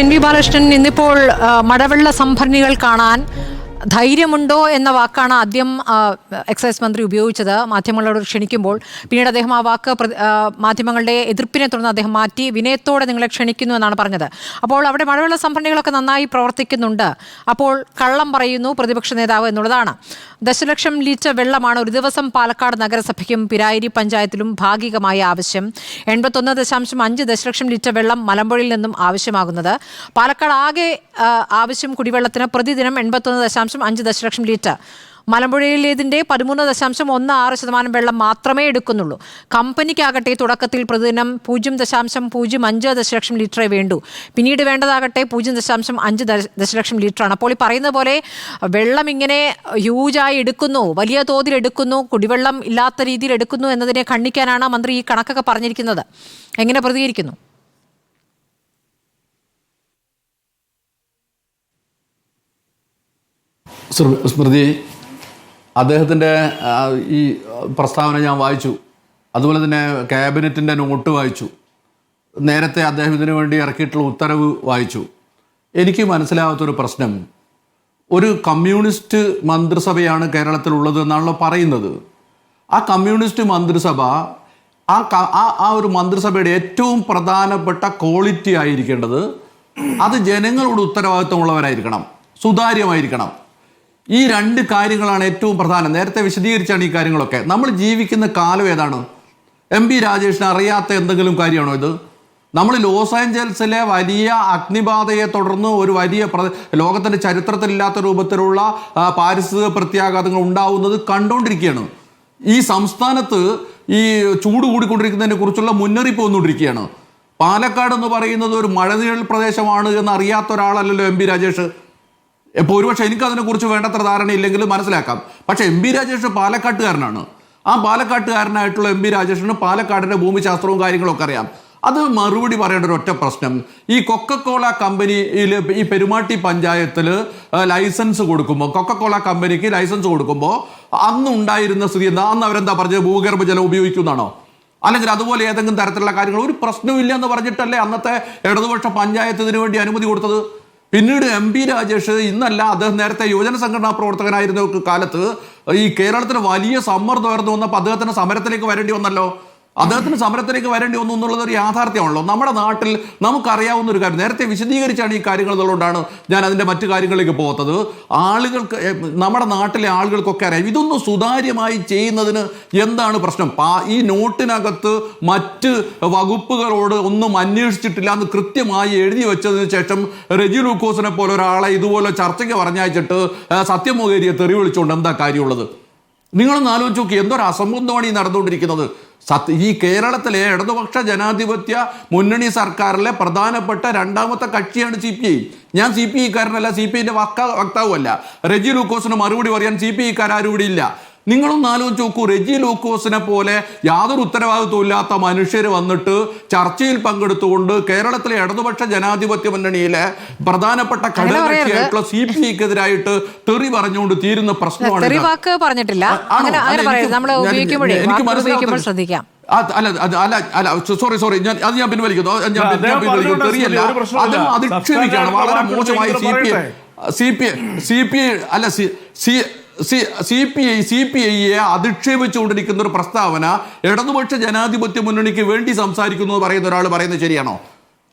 N V Balakrishnan ഇന്നിപ്പോൾ മഴവെള്ള സംഭരണികൾ കാണാൻ ധൈര്യമുണ്ടോ എന്ന വാക്കാണ് ആദ്യം എക്സൈസ് മന്ത്രി ഉപയോഗിച്ചത് മാധ്യമങ്ങളോട് ക്ഷണിക്കുമ്പോൾ. പിന്നീട് അദ്ദേഹം ആ വാക്ക് മാധ്യമങ്ങളുടെ എതിർപ്പിനെ തുടർന്ന് അദ്ദേഹം മാറ്റി വിനയത്തോടെ നിങ്ങളെ ക്ഷണിക്കുന്നു എന്നാണ് പറഞ്ഞത്. അപ്പോൾ അവിടെ മഴവെള്ള സംഭരണികളൊക്കെ നന്നായി പ്രവർത്തിക്കുന്നുണ്ട്, അപ്പോൾ കള്ളം പറയുന്നു പ്രതിപക്ഷ നേതാവ് എന്നുള്ളതാണ്. ദശലക്ഷം ലിറ്റർ വെള്ളമാണ് ഒരു ദിവസം പാലക്കാട് നഗരസഭയ്ക്കും പിരായിരി പഞ്ചായത്തിലും ഭാഗികമായ ആവശ്യം. 81.5 ദശലക്ഷം ലിറ്റർ വെള്ളം മലമ്പുഴയിൽ നിന്നും ആവശ്യമാകുന്നത്. പാലക്കാട് ആകെ ആവശ്യം കുടിവെള്ളത്തിന് പ്രതിദിനം 81.5 ദശലക്ഷം ലിറ്റർ. മലമ്പുഴയിലേതിൻ്റെ 13.16% വെള്ളം മാത്രമേ എടുക്കുന്നുള്ളൂ. കമ്പനിക്കാകട്ടെ തുടക്കത്തിൽ പ്രതിദിനം 0.05 ദശലക്ഷം ലിറ്ററേ വേണ്ടൂ. പിന്നീട് വേണ്ടതാകട്ടെ 0.5 ദശലക്ഷം ലിറ്ററാണ്. അപ്പോൾ ഈ പറയുന്ന പോലെ വെള്ളം ഇങ്ങനെ ഹ്യൂജായി എടുക്കുന്നു, വലിയ തോതിൽ എടുക്കുന്നു, കുടിവെള്ളം ഇല്ലാത്ത രീതിയിൽ എടുക്കുന്നു എന്നതിനെ ഖണ്ഡിക്കാനാണ് മന്ത്രി ഈ കണക്കൊക്കെ പറഞ്ഞിരിക്കുന്നത്. എങ്ങനെ പ്രതികരിക്കുന്നു? സ്മൃതി, അദ്ദേഹത്തിൻ്റെ ഈ പ്രസ്താവന ഞാൻ വായിച്ചു. അതുപോലെ തന്നെ ക്യാബിനറ്റിൻ്റെ നോട്ട് വായിച്ചു. നേരത്തെ അദ്ദേഹം ഇതിനു വേണ്ടി ഇറക്കിയിട്ടുള്ള ഉത്തരവ് വായിച്ചു. എനിക്ക് മനസ്സിലാവാത്തൊരു പ്രശ്നം, ഒരു കമ്മ്യൂണിസ്റ്റ് മന്ത്രിസഭയാണ് കേരളത്തിലുള്ളത് എന്നാണല്ലോ പറയുന്നത്. ആ കമ്മ്യൂണിസ്റ്റ് മന്ത്രിസഭ ആ ഒരു മന്ത്രിസഭയുടെ ഏറ്റവും പ്രധാനപ്പെട്ട ക്വാളിറ്റി ആയിരിക്കേണ്ടത് അത് ജനങ്ങളോട് ഉത്തരവാദിത്വമുള്ളവരായിരിക്കണം, സുതാര്യമായിരിക്കണം. ഈ രണ്ട് കാര്യങ്ങളാണ് ഏറ്റവും പ്രധാനം. നേരത്തെ വിശദീകരിച്ചാണ് ഈ കാര്യങ്ങളൊക്കെ. നമ്മൾ ജീവിക്കുന്ന കാലം ഏതാണ്? MP രാജേഷിന് അറിയാത്ത എന്തെങ്കിലും കാര്യമാണോ ഇത്? നമ്മൾ ലോസ് ആഞ്ചൽസിലെ വലിയ അഗ്നിബാധയെ തുടർന്ന് ഒരു വലിയ ലോകത്തിൻ്റെ ചരിത്രത്തിലില്ലാത്ത രൂപത്തിലുള്ള പാരിസ്ഥിതിക പ്രത്യാഘാതങ്ങൾ ഉണ്ടാവുന്നത് കണ്ടുകൊണ്ടിരിക്കുകയാണ്. ഈ സംസ്ഥാനത്ത് ഈ ചൂട് കൂടിക്കൊണ്ടിരിക്കുന്നതിനെ കുറിച്ചുള്ള മുന്നറിയിപ്പ് വന്നുകൊണ്ടിരിക്കുകയാണ്. പാലക്കാട് എന്ന് പറയുന്നത് ഒരു മഴനിഴൽ പ്രദേശമാണ് എന്ന് അറിയാത്ത ഒരാളല്ലല്ലോ MP രാജേഷ്. ഇപ്പോൾ ഒരുപക്ഷെ എനിക്കതിനെക്കുറിച്ച് വേണ്ടത്ര ധാരണയില്ലെങ്കിലും മനസ്സിലാക്കാം. പക്ഷേ MP രാജേഷ് പാലക്കാട്ടുകാരനാണ്. ആ പാലക്കാട്ടുകാരനായിട്ടുള്ള MP രാജേഷിന് പാലക്കാടിൻ്റെ ഭൂമിശാസ്ത്രവും കാര്യങ്ങളൊക്കെ അറിയാം. അത് മറുപടി പറയേണ്ട ഒരു ഒറ്റ പ്രശ്നം, ഈ കൊക്കക്കോള കമ്പനിയിൽ ഈ പെരുമാട്ടി പഞ്ചായത്തിൽ ലൈസൻസ് കൊടുക്കുമ്പോൾ, കൊക്കക്കോള കമ്പനിക്ക് ലൈസൻസ് കൊടുക്കുമ്പോൾ അന്നുണ്ടായിരുന്ന സ്ഥിതി എന്താ? അന്ന് അവരെന്താ പറഞ്ഞത്? ഭൂഗർഭജലം ഉപയോഗിക്കുന്നതാണോ? അല്ലെങ്കിൽ അതുപോലെ ഏതെങ്കിലും തരത്തിലുള്ള കാര്യങ്ങൾ ഒരു പ്രശ്നമില്ല എന്ന് പറഞ്ഞിട്ടല്ലേ അന്നത്തെ ഇടതുപക്ഷ പഞ്ചായത്ത് ഇതിനു വേണ്ടി അനുമതി കൊടുത്തത്? പിന്നീട് MP രാജേഷ് ഇന്നല്ല, അദ്ദേഹം നേരത്തെ യുവജന സംഘടനാ പ്രവർത്തകനായിരുന്ന കാലത്ത് ഈ കേരളത്തിന് വലിയ സമ്മർദ്ദം ഉയർന്നു വന്നപ്പോൾ അദ്ദേഹത്തിന് സമരത്തിലേക്ക് വരേണ്ടി വന്നല്ലോ. അദ്ദേഹത്തിന് സമരത്തിലേക്ക് വരേണ്ടി വന്നു എന്നുള്ളത് ഒരു യാഥാർത്ഥ്യമാണല്ലോ. നമ്മുടെ നാട്ടിൽ നമുക്കറിയാവുന്ന ഒരു കാര്യം, നേരത്തെ വിശദീകരിച്ചാണ് ഈ കാര്യങ്ങൾ എന്നുള്ളതുകൊണ്ടാണ് ഞാൻ അതിൻ്റെ മറ്റു കാര്യങ്ങളിലേക്ക് പോകാത്തത്. ആളുകൾക്ക്, നമ്മുടെ നാട്ടിലെ ആളുകൾക്കൊക്കെ അറിയാം ഇതൊന്നും സുതാര്യമായി ചെയ്യുന്നതിന് എന്താണ് പ്രശ്നം. ഈ നോട്ടിനകത്ത് മറ്റ് വകുപ്പുകളോട് ഒന്നും അന്വേഷിച്ചിട്ടില്ല എന്ന് കൃത്യമായി എഴുതി വെച്ചതിന് ശേഷം റെജി ലൂക്കോസിനെ പോലെ ഒരാളെ ഇതുപോലെ ചർച്ചയ്ക്ക് പറഞ്ഞയച്ചിട്ട് സത്യം മൊകേരിയെ തെറി വിളിച്ചുകൊണ്ട് എന്താ കാര്യമുള്ളത്? നിങ്ങളൊന്ന് ആലോചിച്ച് നോക്കി, എന്തൊരു അസംബന്ധമാണ് ഈ നടന്നുകൊണ്ടിരിക്കുന്നത്. ഈ കേരളത്തിലെ ഇടതുപക്ഷ ജനാധിപത്യ മുന്നണി സർക്കാരിലെ പ്രധാനപ്പെട്ട രണ്ടാമത്തെ കക്ഷിയാണ് CPI. ഞാൻ CPI കാരനല്ല, CPIൻ്റെ വക്താവുമല്ല. റെജി ലൂക്കോസിന് മറുപടി പറയാൻ CPI-കാരും ഇവിടെ ഇല്ല. നിങ്ങളൊന്ന് ആലോചിച്ച് നോക്കൂ, റെജി ലൂക്കോസിനെ പോലെ യാതൊരു ഉത്തരവാദിത്വം ഇല്ലാത്ത മനുഷ്യർ വന്നിട്ട് ചർച്ചയിൽ പങ്കെടുത്തുകൊണ്ട് കേരളത്തിലെ ഇടതുപക്ഷ ജനാധിപത്യ മുന്നണിയിലെ പ്രധാനപ്പെട്ട ഘടകകക്ഷിയായിട്ടുള്ള CPI-ക്കെതിരായിട്ട് തെറി പറഞ്ഞുകൊണ്ട് തീരുന്ന പ്രശ്നമാണ്. സോറി, ഞാൻ പിൻവലിക്കുന്നു. തെറിയല്ല, അത് അധിക്ഷേപിക്കുകയാണ് വളരെ മോശമായി CPIയെ അധിക്ഷേപിച്ചുകൊണ്ടിരിക്കുന്ന ഒരു പ്രസ്താവന ഇടതുപക്ഷ ജനാധിപത്യ മുന്നണിക്ക് വേണ്ടി സംസാരിക്കുന്നു പറയുന്ന ഒരാൾ പറയുന്നത് ശരിയാണോ?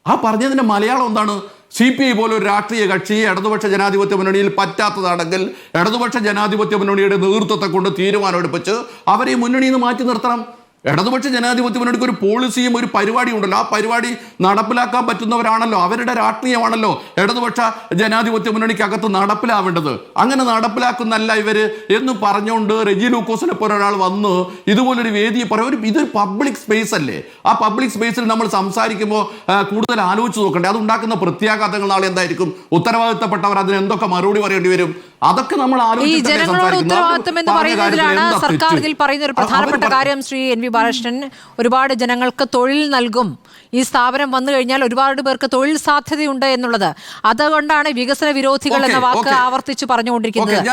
ആ പറഞ്ഞതിൻ്റെ മലയാളം എന്താണ്? CPI പോലെ ഒരു രാഷ്ട്രീയ കക്ഷി ഇടതുപക്ഷ ജനാധിപത്യ മുന്നണിയിൽ പറ്റാത്തതാണെങ്കിൽ ഇടതുപക്ഷ ജനാധിപത്യ മുന്നണിയുടെ നേതൃത്വത്തെ കൊണ്ട് തീരുമാനമെടുപ്പിച്ച് അവരെ മുന്നണിയിൽ നിന്ന് മാറ്റി നിർത്തണം. ഇടതുപക്ഷ ജനാധിപത്യ മുന്നണിക്ക് ഒരു പോളിസിയും ഒരു പരിപാടിയും ഉണ്ടല്ലോ. ആ പരിപാടി നടപ്പിലാക്കാൻ പറ്റുന്നവരാണല്ലോ, അവരുടെ രാഷ്ട്രീയമാണല്ലോ ഇടതുപക്ഷ ജനാധിപത്യ മുന്നണിക്കകത്ത് നടപ്പിലാവേണ്ടത്. അങ്ങനെ നടപ്പിലാക്കുന്നല്ല ഇവര് എന്ന് പറഞ്ഞുകൊണ്ട് റെജി ലൂക്കോസിനെ പോലെ ഒരാൾ വന്ന് ഇതുപോലൊരു വേദി പറയും. ഇതൊരു പബ്ലിക് സ്പേസ് അല്ലേ? ആ പബ്ലിക് സ്പേസിൽ നമ്മൾ സംസാരിക്കുമ്പോൾ കൂടുതൽ ആലോചിച്ച് നോക്കണ്ടേ? അതുണ്ടാക്കുന്ന പ്രത്യാഘാതങ്ങൾ നാളെ എന്തായിരിക്കും? ഉത്തരവാദിത്തപ്പെട്ടവർ അതിന് എന്തൊക്കെ മറുപടി പറയേണ്ടി വരും? അതൊക്കെ നമ്മൾ ഉത്തരവാദിത്തം എന്ന് പറയുന്നതിലാണ് സർക്കാർ ഇതിൽ പറയുന്ന ഒരു പ്രധാനപ്പെട്ട കാര്യം. ശ്രീ NV ബാലകൃഷ്ണൻ, ഒരുപാട് ജനങ്ങൾക്ക് തൊഴിൽ നൽകും ഈ സ്ഥാപനം വന്നു കഴിഞ്ഞാൽ, ഒരുപാട് പേർക്ക് തൊഴിൽ സാധ്യതയുണ്ട് എന്നുള്ളത്. അതുകൊണ്ടാണ് വികസന വിരോധികൾ എന്ന വാക്ക് ആവർത്തിച്ച് പറഞ്ഞുകൊണ്ടിരിക്കുന്നത്.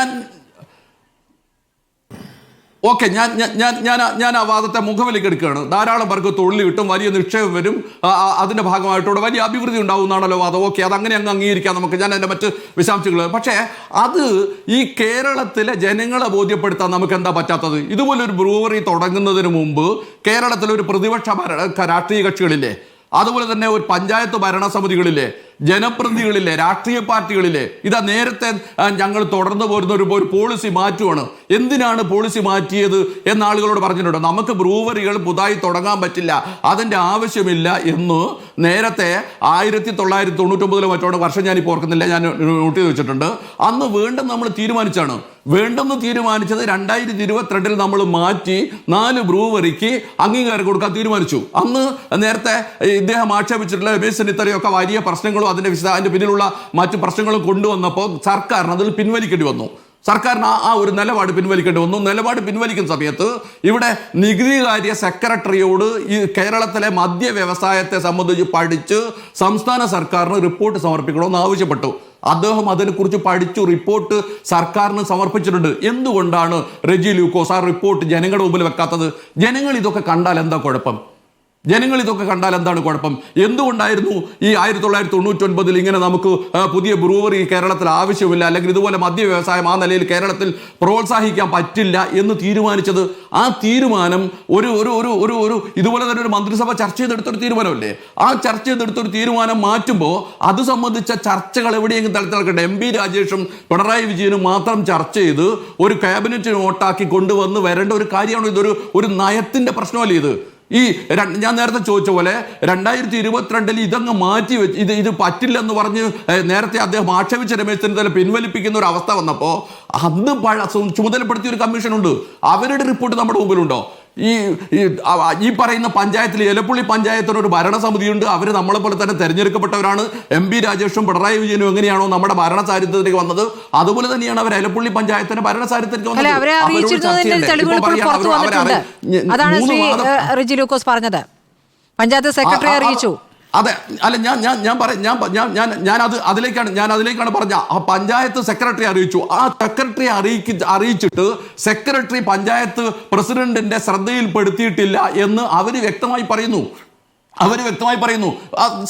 ഓക്കെ, ഞാൻ ആ വാദത്തെ മുഖവിലേക്ക് എടുക്കുകയാണ്. ധാരാളം പേർക്ക് തൊഴിൽ കിട്ടും, വലിയ നിക്ഷേപം വരും, അതിന്റെ ഭാഗമായിട്ടൂടെ വലിയ അഭിവൃദ്ധി ഉണ്ടാവുന്നതാണല്ലോ വാദം. ഓക്കെ, അത് അങ്ങനെ അങ്ങ് അംഗീകരിക്കാം നമുക്ക്. ഞാൻ അതിന്റെ മറ്റ് വിശദാംശങ്ങൾ, പക്ഷേ അത് ഈ കേരളത്തിലെ ജനങ്ങളെ ബോധ്യപ്പെടുത്താൻ നമുക്ക് എന്താ പറ്റാത്തത്? ഇതുപോലൊരു ബ്രൂവറി തുടങ്ങുന്നതിന് മുമ്പ് കേരളത്തിലെ ഒരു പ്രതിപക്ഷ രാഷ്ട്രീയ കക്ഷികളില്ലേ, അതുപോലെ തന്നെ ഒരു പഞ്ചായത്ത് ഭരണസമിതികളിലെ ജനപ്രതിനിധികളിലെ രാഷ്ട്രീയ പാർട്ടികളിലെ ഇതാ നേരത്തെ ഞങ്ങൾ തുടർന്ന് പോരുന്ന ഒരു പോളിസി മാറ്റുവാണ്. എന്തിനാണ് പോളിസി മാറ്റിയത് എന്ന് ആളുകളോട് പറഞ്ഞിട്ടുണ്ട്. നമുക്ക് ബ്രൂവറികൾ പുതുതായി തുടങ്ങാൻ പറ്റില്ല, അതിൻ്റെ ആവശ്യമില്ല എന്ന് നേരത്തെ 1999 മറ്റോടെ വർഷം ഞാനിപ്പോൾ ഓർക്കുന്നില്ല, ഞാൻ നോട്ട് ചെയ്ത് വെച്ചിട്ടുണ്ട്. അന്ന് വീണ്ടും നമ്മൾ തീരുമാനിച്ചാണ്. വേണ്ടെന്ന് തീരുമാനിച്ചത് 2022 നമ്മൾ മാറ്റി 4 ബ്രൂവറിക്ക് അംഗീകാരം കൊടുക്കാൻ തീരുമാനിച്ചു. അന്ന് നേരത്തെ ഇദ്ദേഹം ആക്ഷേപിച്ചിട്ടുള്ള രമേശ് ചെന്നിത്തലയൊക്കെ വലിയ പ്രശ്നങ്ങളും അതിന്റെ പിന്നിലുള്ള മറ്റു പ്രശ്നങ്ങളും കൊണ്ടുവന്നപ്പോൾ സർക്കാരിന് അതിൽ പിൻവലിക്കേണ്ടി വന്നു. സർക്കാരിന് ആ ഒരു നിലപാട് പിൻവലിക്കേണ്ടി വന്നു. നിലപാട് പിൻവലിക്കുന്ന സമയത്ത് ഇവിടെ നികുതികാര്യ സെക്രട്ടറിയോട് ഈ കേരളത്തിലെ മദ്യ വ്യവസായത്തെ സംബന്ധിച്ച് പഠിച്ച് സംസ്ഥാന സർക്കാരിന് റിപ്പോർട്ട് സമർപ്പിക്കണമെന്ന് ആവശ്യപ്പെട്ടു. അദ്ദേഹം അതിനെക്കുറിച്ച് പഠിച്ചു റിപ്പോർട്ട് സർക്കാരിന് സമർപ്പിച്ചിട്ടുണ്ട്. എന്തുകൊണ്ടാണ് റെജി ലൂക്കോസ് ആ റിപ്പോർട്ട് ജനങ്ങളുടെ മുമ്പിൽ വെക്കാത്തത്? ജനങ്ങൾ ഇതൊക്കെ കണ്ടാൽ എന്താ കുഴപ്പം? ജനങ്ങൾ ഇതൊക്കെ കണ്ടാൽ എന്താണ് കുഴപ്പം? എന്തുകൊണ്ടായിരുന്നു ഈ 1999 ഇങ്ങനെ നമുക്ക് പുതിയ ബ്രൂവറി കേരളത്തിൽ ആവശ്യമില്ല, അല്ലെങ്കിൽ ഇതുപോലെ മദ്യ വ്യവസായം ആ നിലയിൽ കേരളത്തിൽ പ്രോത്സാഹിക്കാൻ പറ്റില്ല എന്ന് തീരുമാനിച്ചത്? ആ തീരുമാനം ഒരു ഇതുപോലെ തന്നെ ഒരു മന്ത്രിസഭ ചർച്ച ചെയ്തെടുത്തൊരു തീരുമാനമല്ലേ? ആ ചർച്ച ചെയ്തെടുത്തൊരു തീരുമാനം മാറ്റുമ്പോൾ അത് സംബന്ധിച്ച ചർച്ചകൾ എവിടെയെങ്കിലും തലത്തിളക്കട്ടെ. MP രാജേഷും പിണറായി വിജയനും മാത്രം ചർച്ച ചെയ്ത് ഒരു ക്യാബിനറ്റ് നോട്ടാക്കി കൊണ്ടുവന്ന് വരേണ്ട ഒരു കാര്യമാണ്. ഇതൊരു നയത്തിന്റെ പ്രശ്നമല്ലേ ഇത്? ഞാൻ നേരത്തെ ചോദിച്ച പോലെ 2022 ഇതങ്ങ് മാറ്റി വെച്ച് ഇത് പറ്റില്ലെന്ന് പറഞ്ഞ് നേരത്തെ അദ്ദേഹം ആക്ഷേപിച്ച രമേശ് ചെന്നിത്തല പിൻവലിപ്പിക്കുന്ന ഒരു അവസ്ഥ വന്നപ്പോൾ അന്ന് ചുമതലപ്പെടുത്തിയ ഒരു കമ്മീഷനുണ്ട്. അവരുടെ റിപ്പോർട്ട് നമ്മുടെ മുമ്പിലുണ്ടോ? ഈ പറയുന്ന പഞ്ചായത്തിൽ എലപ്പുള്ളി പഞ്ചായത്തിനൊരു ഭരണസമിതിയുണ്ട്. അവർ നമ്മളെ പോലെ തന്നെ തെരഞ്ഞെടുക്കപ്പെട്ടവരാണ്. MP രാജേഷും പിണറായി വിജയനും എങ്ങനെയാണോ നമ്മുടെ ഭരണസാരിത്യത്തിലേക്ക് വന്നത്, അതുപോലെ തന്നെയാണ് അവർ എലപ്പുള്ളി പഞ്ചായത്തിന്റെ ഭരണസാരിത്യത്തിലേക്ക് വന്നത്. പറഞ്ഞത് പഞ്ചായത്ത് സെക്രട്ടറി അറിയിച്ചു. അതെ, അല്ല ഞാൻ അതിലേക്കാണ് പറഞ്ഞ. ആ പഞ്ചായത്ത് സെക്രട്ടറി അറിയിച്ചു. ആ സെക്രട്ടറി അറിയിച്ചിട്ട് സെക്രട്ടറി പഞ്ചായത്ത് പ്രസിഡന്റിന്റെ ശ്രദ്ധയിൽപ്പെടുത്തിയിട്ടില്ല എന്ന് അവര് വ്യക്തമായി പറയുന്നു.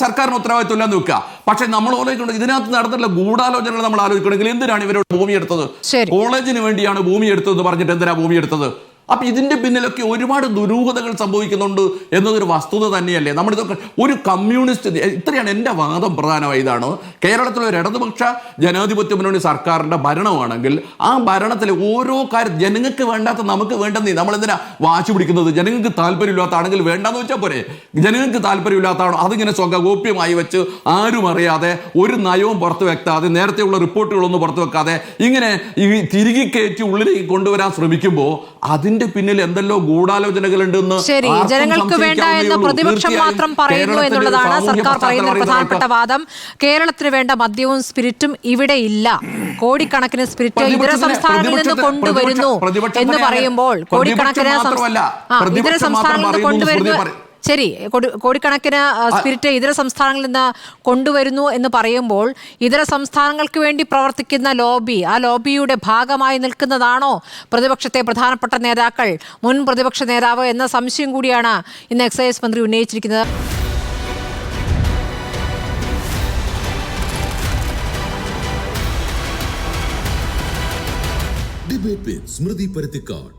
സർക്കാരിന് ഉത്തരവാദിത്വം ഇല്ലെന്ന് വെക്കുക. പക്ഷെ നമ്മൾ ആലോചിക്കണം, ഇതിനകത്ത് നടന്നിട്ടുള്ള ഗൂഢാലോചനകൾ നമ്മൾ ആലോചിക്കണമെങ്കിൽ എന്തിനാണ് ഇവരോട് ഭൂമി എടുത്തത്? കോളേജിന് വേണ്ടിയാണ് ഭൂമി എടുത്തതെന്ന് പറഞ്ഞിട്ട് എന്തിനാ ഭൂമി എടുത്തത്? അപ്പൊ ഇതിന്റെ പിന്നിലൊക്കെ ഒരുപാട് ദുരൂഹതകൾ സംഭവിക്കുന്നുണ്ട് എന്നതൊരു വസ്തുത തന്നെയല്ലേ? നമ്മളിതൊക്കെ ഒരു കമ്മ്യൂണിസ്റ്റ്, ഇത്രയാണ് എൻ്റെ വാദം. പ്രധാനമായി ഇതാണ്, കേരളത്തിലെ ഒരു ഇടതുപക്ഷ ജനാധിപത്യ മുന്നണി സർക്കാരിന്റെ ഭരണമാണെങ്കിൽ ആ ഭരണത്തിലെ ഓരോ കാര്യം ജനങ്ങൾക്ക് വേണ്ടാത്ത നമുക്ക് വേണ്ടെന്നേ നമ്മളെന്തിനാ വാശി പിടിക്കുന്നത്? ജനങ്ങൾക്ക് താല്പര്യമില്ലാത്താണെങ്കിൽ വേണ്ടെന്ന് വെച്ചാൽ പോരെ. ജനങ്ങൾക്ക് താല്പര്യമില്ലാത്തതാണോ അതിങ്ങനെ സ്വഗോപ്യമായി വെച്ച് ആരും അറിയാതെ ഒരു നയവും പുറത്തു വെക്കാതെ നേരത്തെയുള്ള റിപ്പോർട്ടുകളൊന്നും പുറത്തു വെക്കാതെ ഇങ്ങനെ ഈ തിരികെ കയറ്റി ഉള്ളിലേക്ക് കൊണ്ടുവരാൻ ശ്രമിക്കുമ്പോൾ അതിന്റെ പിന്നിൽ എന്തെല്ലോ ഗൂഢാലോചനകൾ ഉണ്ടെന്ന് ജനങ്ങൾക്ക് വേണ്ട എന്ന് പ്രതിപക്ഷം മാത്രം പറയുന്നു എന്നുള്ളതാണ് സർക്കാർ പറയുന്ന പ്രധാനപ്പെട്ട വാദം. കേരളത്തിന് വേണ്ട മദ്യവും സ്പിരിറ്റും ഇവിടെ ഇല്ല. കോടിക്കണക്കിന് സ്പിരിറ്റ് ഇതര സംസ്ഥാനങ്ങളിൽ നിന്ന് കൊണ്ടുവരുന്നു എന്ന് പറയുമ്പോൾ കോടിക്കണക്കിന് ഇതര സംസ്ഥാനങ്ങളിൽ നിന്ന് കൊണ്ടുവരുന്നു. ശരി, കോടിക്കണക്കിന് സ്പിരിറ്റ് ഇതര സംസ്ഥാനങ്ങളിൽ നിന്ന് കൊണ്ടുവരുന്നു എന്ന് പറയുമ്പോൾ ഇതര സംസ്ഥാനങ്ങൾക്ക് വേണ്ടി പ്രവർത്തിക്കുന്ന ലോബി, ആ ലോബിയുടെ ഭാഗമായി നിൽക്കുന്നതാണോ പ്രതിപക്ഷത്തെ പ്രധാനപ്പെട്ട നേതാക്കൾ, മുൻ പ്രതിപക്ഷ നേതാവ് എന്ന സംശയം കൂടിയാണ് ഇന്ന് എക്സൈസ് മന്ത്രി ഉന്നയിച്ചിരിക്കുന്നത്. ഡിബേറ്റ് വിത്ത് സ്മൃതി പരുത്തിക്കാട്.